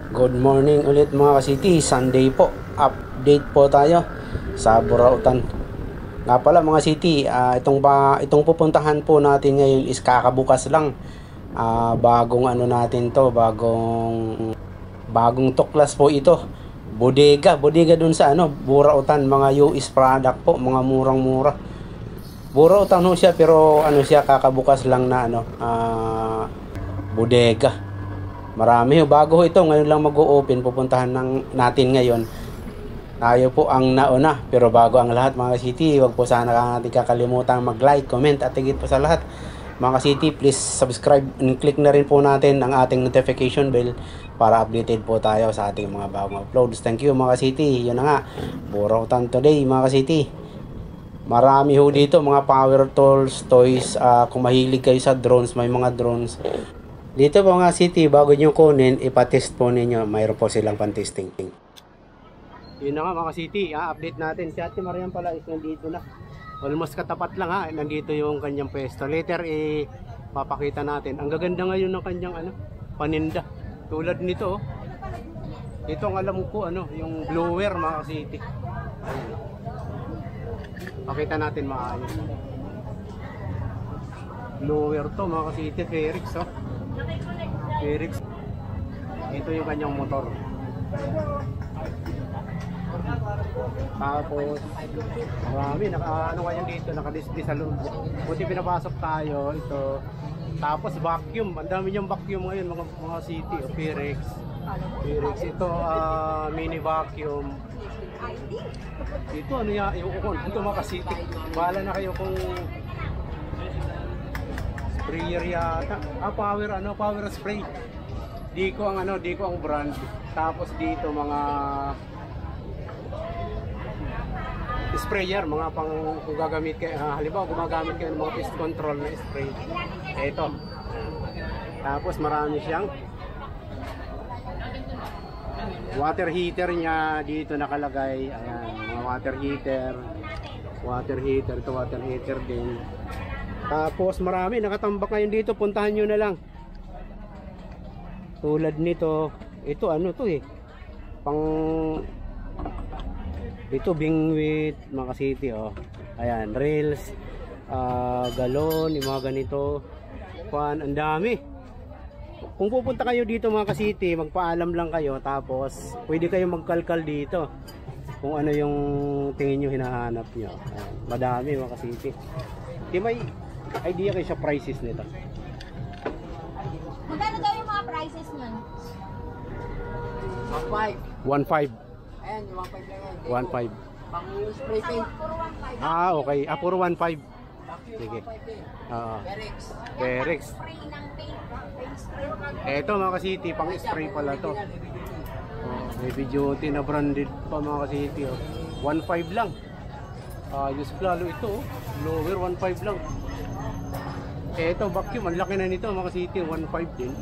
Good morning ulit mga ka-city. Sunday po. Update po tayo sa Burautan. Nga pala mga city, itong pupuntahan po natin ngayon is kakabukas lang. Bagong ano natin to, bagong tuklas po ito. Bodega dun sa Burautan, mga US product po, mga murang-mura. Burautan ho siya pero kakabukas lang na bodega. Marami bago ito, ngayon lang mag-o-open, pupuntahan natin ngayon. Tayo po ang nauna, pero bago ang lahat mga city, huwag po sana natin kakalimutan mag-like, comment at higit po sa lahat. Mga city, please subscribe and click na rin po natin ang ating notification bell para updated po tayo sa ating mga bagong uploads. Thank you mga city. Yun na nga, Burautan today mga city. Marami ho dito mga power tools, toys. Kung mahilig kayo sa drones, may mga drones. Dito po mga city, bago nyo kunin, ipatest po ninyo. Mayroon po silang pan-testing. Yun na nga mga city, update natin. Si Ate Marian pala is nandito na. Almost katapat lang nandito yung kanyang pwesto. Later papakita natin. Ang gaganda ngayon ng kanyang paninda. Tulad nito. Ito ang alam ko yung blower mga city. Ayun. Pakita natin maayos. Blower to mga city, Ferrix Ferrix. Ito yung kanyang motor. Tapos marami kayo dito, nakadisplay sa loob. Buti pinapasok tayo ito. Tapos vacuum, ang dami niyang vacuum ngayon mga city, Ferrix ito, mini vacuum. Ito ito mga city. Bahala na kayo kung sprayer yata. Power spray. Di ko ang brand. Tapos dito mga sprayer, mga pang kung gagamit kayo, halimbawa gumagamit kayo ng mga pest control na spray. Ito. Tapos marami siyang water heater niya dito nakalagay. Ayan, mga water heater. Ito water heater din. Tapos marami nakatambak ngayon dito, puntahan nyo na lang. Tulad nito, ito ito bingwit mga city Ayan, rails, galon, yung mga ganito. Ang dami. Kung pupunta kayo dito mga city, magpaalam lang kayo, tapos pwede kayo magkalkal dito kung ano yung tingin nyo hinahanap nyo. Ayan, madami mga city. Di may idea kayo sa prices nito? Magkano daw yung mga prices nun? 1.5. Ayan, yung 1.5 lang yan. 1.5. Pang spray paint. Okay. Puro 1.5. Sige. Ferrix. Eto mga ka-city, pang spray pala to. Heavy duty na branded pa mga ka-city. 1.5 lang. Ayos lalo ito. Blower 1.5 lang. Eto vacuum, ang laki na nito mga city, 1.5 din.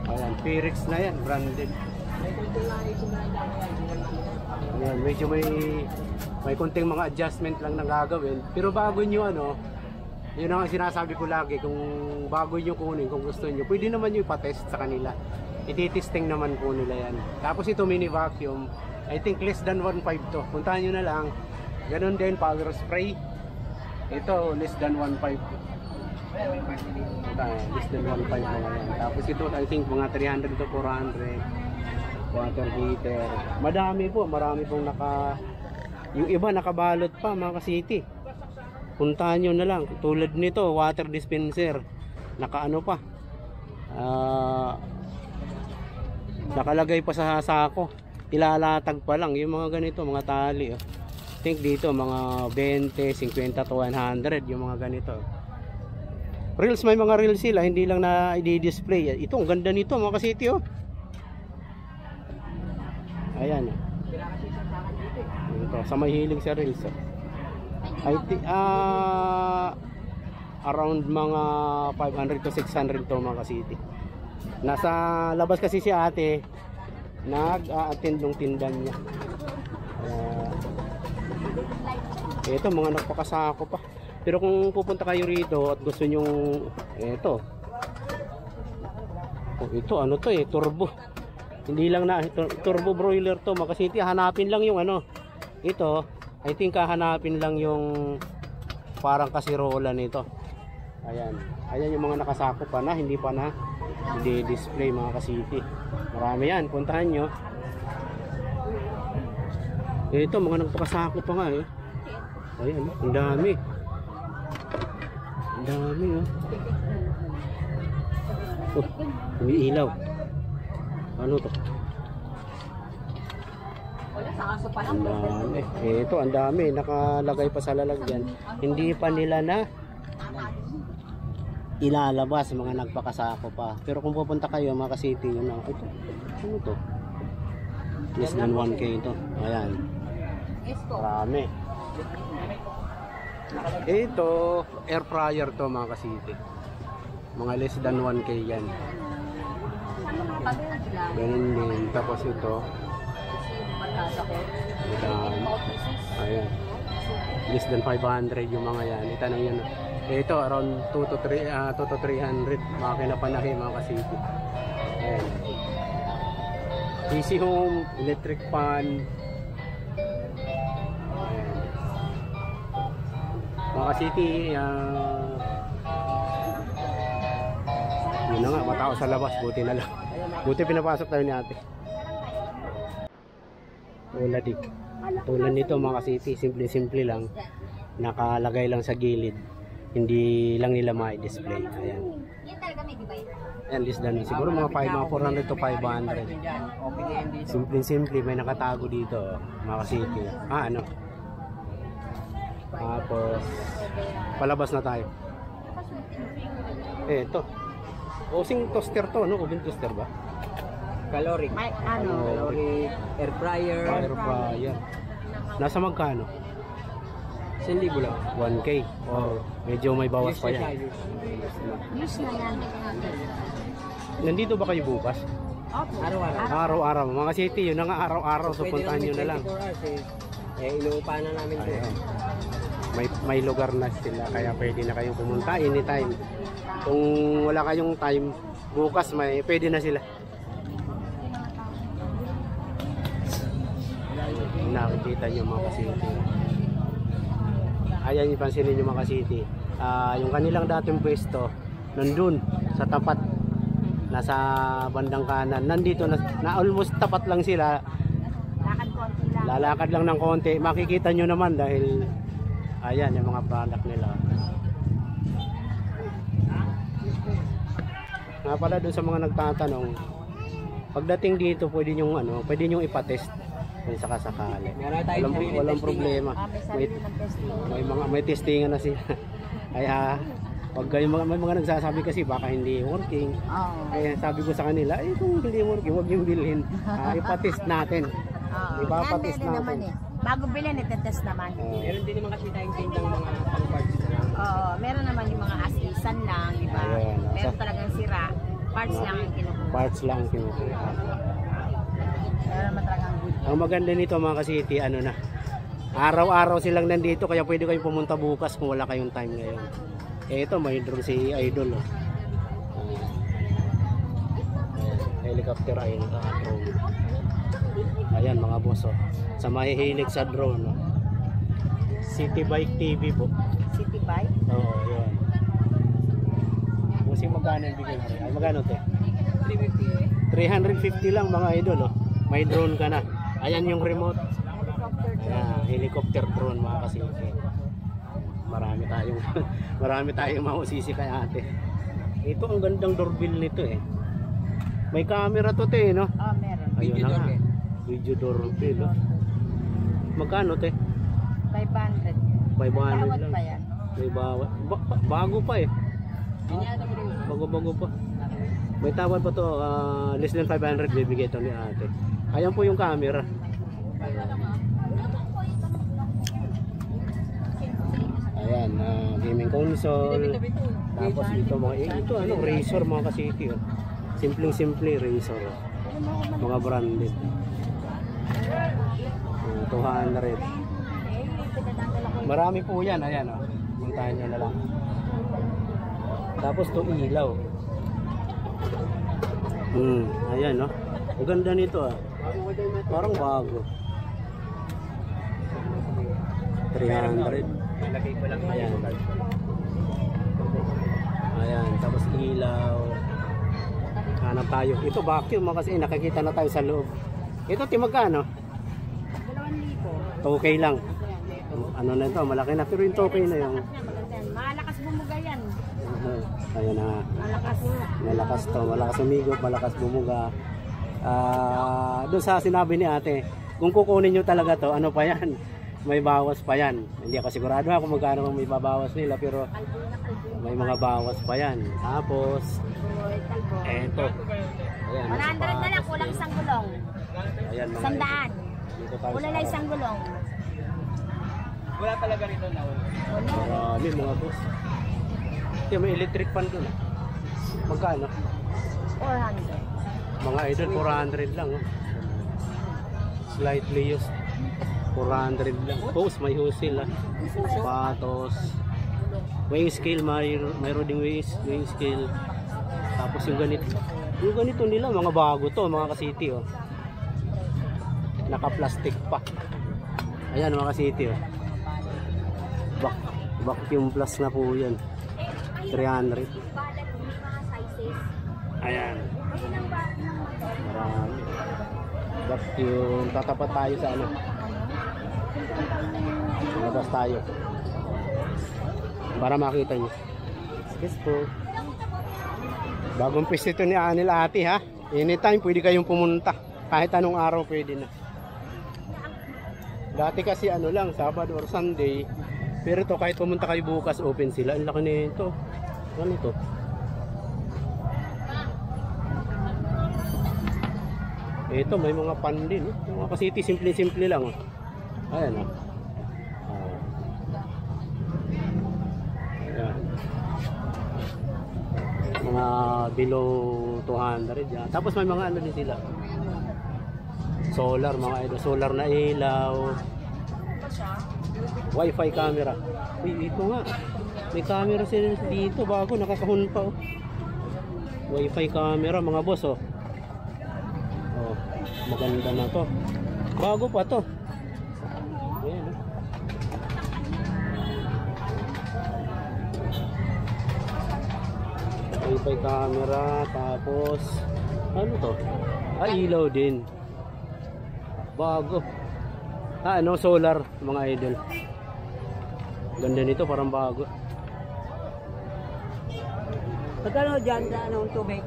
Ayan, Ferrix na yan, branded. Ayan, medyo may konting mga adjustment lang na gagawin. Pero bago nyo yun ang sinasabi ko lagi, kung bago nyo kunin, kung gusto nyo, pwede naman nyo ipatest sa kanila. Ititesting naman po nila yan. Tapos ito mini vacuum, I think less than 1.5 to. Puntahan nyo na lang. Ganon din, power spray. Ito, less than 1.5. Less than 1.5 na yan. Tapos ito, I think mga 300 to 400. Water heater. Marami pong yung iba nakabalot pa mga ka-city. Puntahan nyo na lang. Tulad nito, water dispenser. Nakaano pa. Nakalagay pa sa sako. Ilalatag pa lang. Yung mga ganito, mga tali. I think dito, mga 20, 50 to 100. Yung mga ganito. Reels, may mga reels sila. Hindi lang na i-display. Ito, ang ganda nito mga ka-city Ayan. Ito, sa may hiling sa reels. I think around mga 500 to 600 to mga ka-city. Nasa labas kasi si ate, nag-a-attend ng tindan niya. Ito, mga nagpakasako pa. Pero kung pupunta kayo rito at gusto nyong ito ano to turbo. Hindi lang na turbo broiler to mga kasiti. Hanapin lang yung ano. Ito, I think hahanapin lang yung parang kasirola nito. Ayan. Ayan yung mga nakasakop pa na, hindi pa na display mga kasiti. Marami yan, puntahan nyo. Ito, mga nagpakasakop pa nga eh. Ayan, ang dami. Ang dami oh. Oh, umiilaw. Ano to? Ang dami. Ito, ang dami. Nakalagay pa sa lalagyan. Hindi pa nila na ilalabas mga nagpakasako pa. Pero kung pupunta kayo mga ka-city, yun na. Ito, ano to? Less than 1K ito. Ayan. Marami. Ito, air fryer to mga ka-city. Mga less than 1K yan. Ganun din. Tapos ito. Ayan. Less than 500 yung mga yan. Itanong yan. Ito, around 2 to 300. Makina panahi mga ka-city. Ayan. Easy home, electric fan. Ayan. Mga ka-city, yun na nga, matao sa labas. Buti na lang. Buti pinapasok tayo ni ate. Tulad nito mga ka-city, simple-simple lang. Nakalagay lang sa gilid. Hindi lang nila ma-display. Ayan. Yan talaga may divide. Ayan, list down. Siguro mga 400 to 500. Simple-simple. May nakatago dito. Mga ka-city. Ano? Tapos, palabas na tayo. Ito. Osing toaster to, no? Oven toaster ba? Caloric. Caloric, air fryer. Air fryer. Nasa magkano? 1,000 lang. 1K. Oh, medyo may bawas pa yan. Use na yan. Nandito ba kayo bukas? Araw-araw. Araw-araw. Mga city, yun na nga araw-araw. So, puntahan nyo na lang. 24 hours eh. Inuupahan na namin ito. Ayun. May lugar na sila. Kaya pwede na kayong pumunta anytime. Kung wala kayong time, bukas pwede na sila. Nakikita nyo mga ka-city. Ayan yung pansinin nyo mga ka-city. Yung kanilang dating pwesto nandun sa tapat, nasa bandang kanan. Nandito na almost tapat lang sila. Lakad konti lang. Lalakad lang ng konti. Makikita nyo naman dahil ayan yung mga product nila. Nga pala dun sa mga nagtatanong, pagdating dito pwede nyong ipatest kung sakasakali. Walang problema. May testingan na sila. Kaya wag kayo may mga nagsasabi kasi baka hindi working. Kaya sabi ko sa kanila, kung hindi working, wag yung bilhin. Ipatest natin. Ipapatest natin. Bago bilhin, itetest naman. Meron din naman kasi tayong tindang mga pang-parts na lang. Oo, meron naman yung mga as-isan lang, di ba? Ayan, Meron talagang sira. Parts lang ang kinukuha. Parts lang ang kinukuha. Meron naman talagang good. Ang maganda nito mga ka-city, araw-araw silang nandito kaya pwede kayong pumunta bukas kung wala kayong time ngayon. Ito, may drone si Idol. Helicopter ay drone. Ayan mga boss. Sa mahihilig sa drone. City Bike TV po. City Bike? Oo, yun. Kasi magkano yung bigay mo rin? Ay, magkano te? 350 lang mga idol. May drone ka na. Ayan yung remote. Helicopter drone mga kasisi. Marami tayong mausisi kay ate. Ito ang gandang doorbell nito eh. May camera to te, no? Meron. Ayun na nga. Video doorbell. Magkano te? 500. 500 Tawad lang. pa yan. May bawat. Bago pa eh. Bago pa. May tawad pa to. Less than 500 bibigay ito ni ate. Ayan po yung camera. Ayan, gaming console. Tapos ito Razer mga ka-city. Simpleng-simple Razer. Mga branded. 200. Marami po yan. Ayan puntahan nyo na lang. Tapos to ilaw. Ayan Ang ganda nito ah. Parang bago. 300. Lagay ko lang Ayan. Ayan, tapos ilaw. Hanap tayo. Ito vacuum kasi nakikita na tayo sa loob. Ito timagkano? 2,000. 2K lang. Ano na ito, malaki na. Pero yung 2K na yung... Malakas bumuga yan. Ayan na. Malakas. Malakas to. Malakas umigop, malakas bumuga. Doon sa sinabi ni ate, kung kukunin nyo talaga to, ano pa yan? May bawas pa yan. Hindi ako sigurado kung magkano may babawas nila, pero may mga bawas pa yan. Tapos, eto. Ayan, 100 na lang, kulang isang gulong. ayan, mga 100. dito tayo Kulang sa lang isang gulong. Wala talaga rito na wala. marami mga boss. Yung may electric fan doon. Magkano? 400. Mga idol, 400 lang. Oh. Slightly used. 400 lang. Hose, may hose sila. Sapatos. Weighing scale, mayroon ding weighing scale. Tapos yung ganito. Yung ganito nila, mga bago to, mga ka-city. Oh. Naka-plastic pa. Ayan mga ka-city. Oh. Vacuum plus na po yan. 300. Ayan. Marami. Vacuum. Tatapat tayo sa ano. Labas tayo. Para makita nyo. Yes po. Bagong pwesto ito ni Anil ate ha. Anytime pwede kayong pumunta. Kahit anong araw pwede na. Dati kasi ano lang, Sabado or Sunday. Pero ito kahit pumunta kayo bukas, open sila. Ang laki nito. Ano ito? Ito may mga pan din. Mga ka-city, simple-simple lang. Ayan o. Ayan. Mga below 200 yan. Tapos may mga ano din sila. Solar, mga idol. Solar na ilaw. Wi-Fi camera. Uy, ito nga. May camera sila dito. Bago, nakakahon pa. Oh. Wi-Fi camera, mga boss. Oh. Oh, maganda na to. Bago pa to. Ayan. Oh. Wi-Fi camera. Tapos, ano to? Ilaw din. Bago. Ano, solar, mga idol. Ganda nito, parang bago. Pagkano dyan sa anong tubig?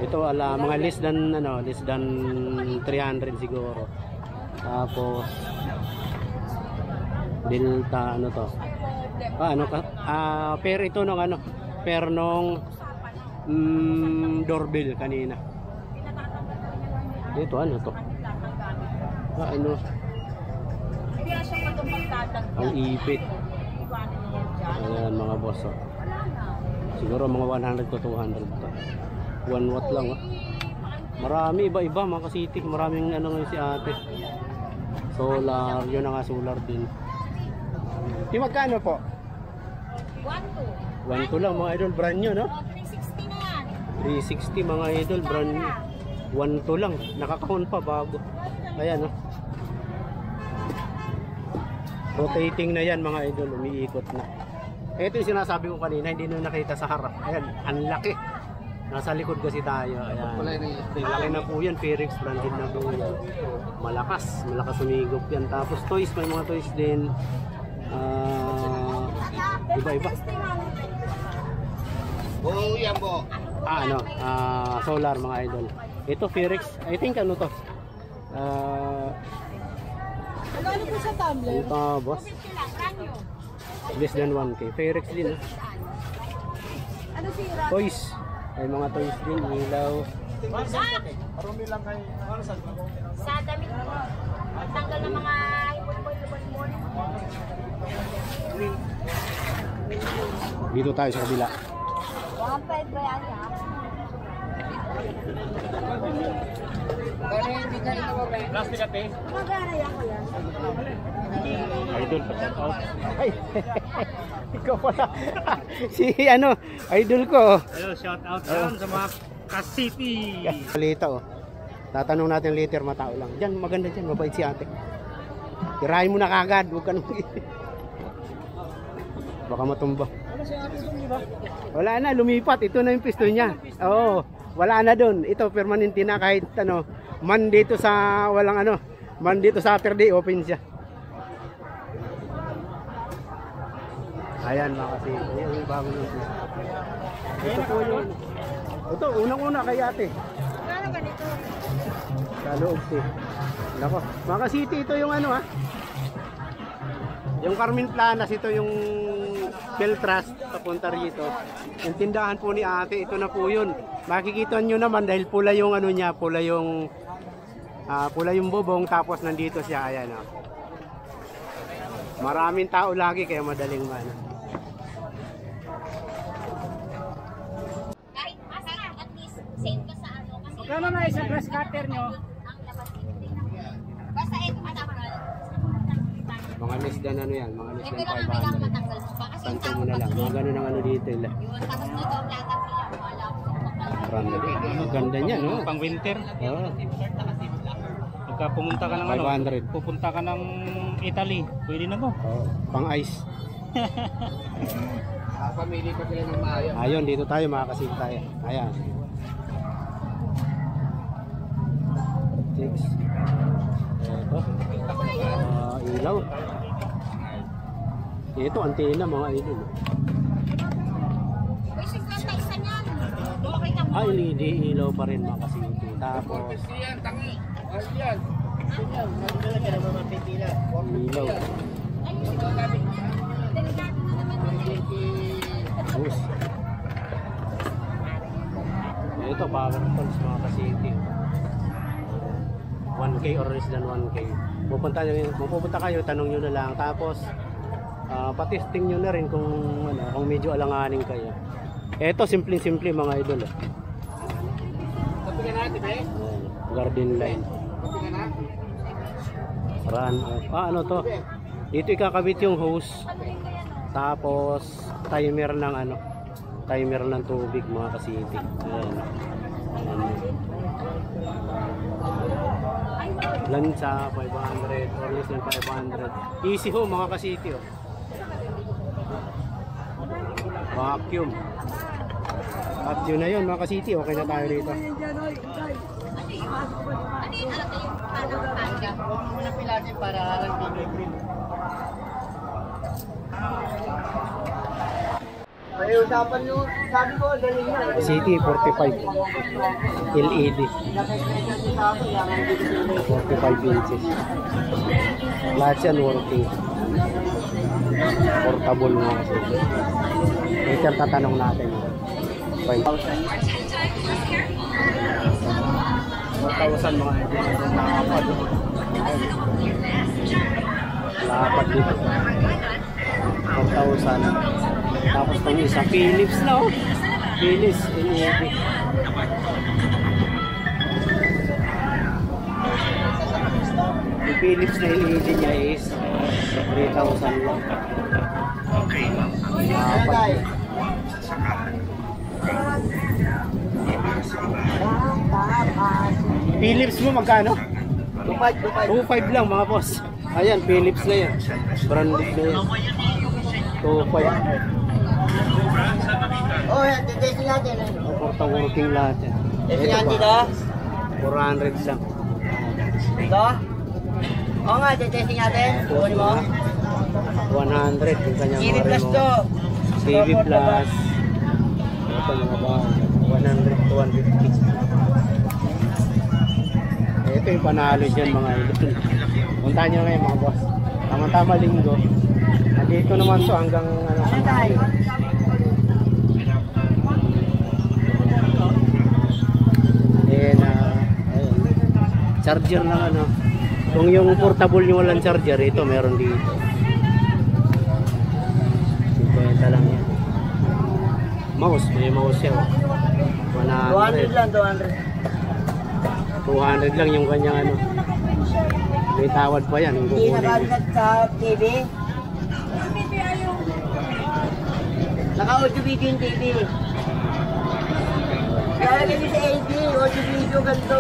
Ito mga less than 300 siguro. Tapos Delta ano to? Pair ito ng ano? Pair nung doorbell kanina. Ito ano to? Ano? Ang ipit. Ayan mga boss. Oh. Siguro mga 100 to 200 to. 1 watt lang. Oh. Marami iba-iba mga ka-city. Maraming ano ngayon si ate. Solar. Yun na nga solar din. Di magkano po? 1,200. 1,200 lang mga idol. Brand new no? 360 na yan. 360 mga idol. Brand new. 1,200 lang. Nakakahon pa bago. Ayan no? Rotating na yan mga idol, umiikot na. Ito yung sinasabi ko kanina, hindi nyo nakita sa harap. Ayan, ang laki. Nasa likod kasi tayo. Ayan. Laki na po yan, Ferrex branded na po yan. Malakas umigop yan. Tapos toys, may mga toys din. Iba-iba. Solar mga idol. Ito Ferrex, I think ano to? Ano po sa tumbler? Ito boss. Less than 1K. Ferrex din. Ano sira? Toys. May mga toys din. Ilaw. Sa damit mo. Tanggal ng mga ibon-ibon. Dito tayo sa kabila. 1,500 ba yan ha? Plastic ate. Magana yan ko yan. Idol pa shout out. Ay. Ikaw pala. Si ano, idol ko. Hello, shout out sa mga ka-city. Balita oh. Tatanong natin later, matao lang. Diyan, maganda dyan, mabait si ate. Tirahin mo na kagad, huwag ka nang baka matumba. Wala na, lumipat. Ito na yung piston niya. Oo, wala na doon. Ito, permanente na kahit ano, man dito sa, walang ano, man dito Saturday, open siya. Ayan mga kasi, ayan yung bago yung piston. Ito po yun. Ito, unang-una kay ate. Ano ganito? Sa loob eh. Nako, mga city, ito yung ano ha. Yung Carmen Planas, ito yung Beltras, papunta rito. Yung tindahan po ni ate, ito na po yun. Makikita nyo naman dahil pula yung ano niya, pula yung bubong, tapos nandito siya, ayan o. Maraming tao lagi, kaya madaling man. Kahit basta at least save ka sa ano. Kasi Kano na isang grass cutter nyo? ang labas basta ito matanggal. Mga less than ano yan, mga less Ito than lang ang kailangan 500. matanggal mo pa. Kasi yung Tanto tao mo na lang, mga ganun ang ano dito. yun. Tapos dito ang plata mo lang. Wala ko sa Marami. Maganda niya, no? Pang winter. Oo. Pagka pumunta ka ng 500. pupunta ka ng Italy, pwede na to. Oh, pang ice. Pamili pa sila ng maayo. Ayun, dito tayo, makakasin tayo. Ayan. 6. Ito. Ilaw. Ito, antena mga idol. May 50 isa niyan. Okay ka mo. Ah, LED ilaw pa rin mga kasi. Tapos, ilaw. Bus. Ito, power tools mga kasiti. 1K or less than 1K. Pupunta kayo, tanong nyo na lang. Tapos, patesting nyo na rin kung, ano, kung medyo alanganin kayo. Ito, simple-simple mga idol. Sabi ka natin eh. Ayan, garden line. Sabi ka na. Run off. Ano to? Dito ikakabit yung hose. Tapos timer ng ano, timer ng tubig mga kasiti. Ayan. Ayan. Lansa 500 or less than 500. Easy ho mga kasiti oh. Vacuum. At yun na yun mga kasiti, okay na tayo rito. Ano yung ano yung panda? Muna pilagin para lang tigil. Ay, usapan nyo, sabi ko, dali na. City 45 LED 45 inches. Lahat yan working. Portable nga kasi. Ito ang tatanong natin. 5,000 mga lapad. Lapad dito. 4,000. Tapos itong isa, Philips na oh. Philips LED. Yung Philips na LED niya is 3,000 lang. Lapad. Philips mo magkano? 2.5 lang mga boss. Ayan, Philips na yan. Branded na yan. 2.5. Oh, yan, testing natin. Portang working lahat yan. Testing natin dito. 400 lang. Ito? Oo nga, testing natin. Kunin mo. 100 yung kanyang TV Plus to. TV Plus. Ito mga ba? 100 to 150. Ito yung panalo dyan mga idol. Puntahan nyo ngayon mga boss. Tama-tama linggo. Dito naman to hanggang ano. Ano tayo? And ayun. Charger ng ano. Kung yung portable nyo walang charger, ito meron dito. 50 lang yan. Mouse, may mouse siya. 200 lang, 200 lang yung kanyang ano. May tawad pa yan. Yung Hindi kukunin. nakabigat sa TV. Naka-audio video yung TV. Lalagay nyo sa LG, audio video ganito.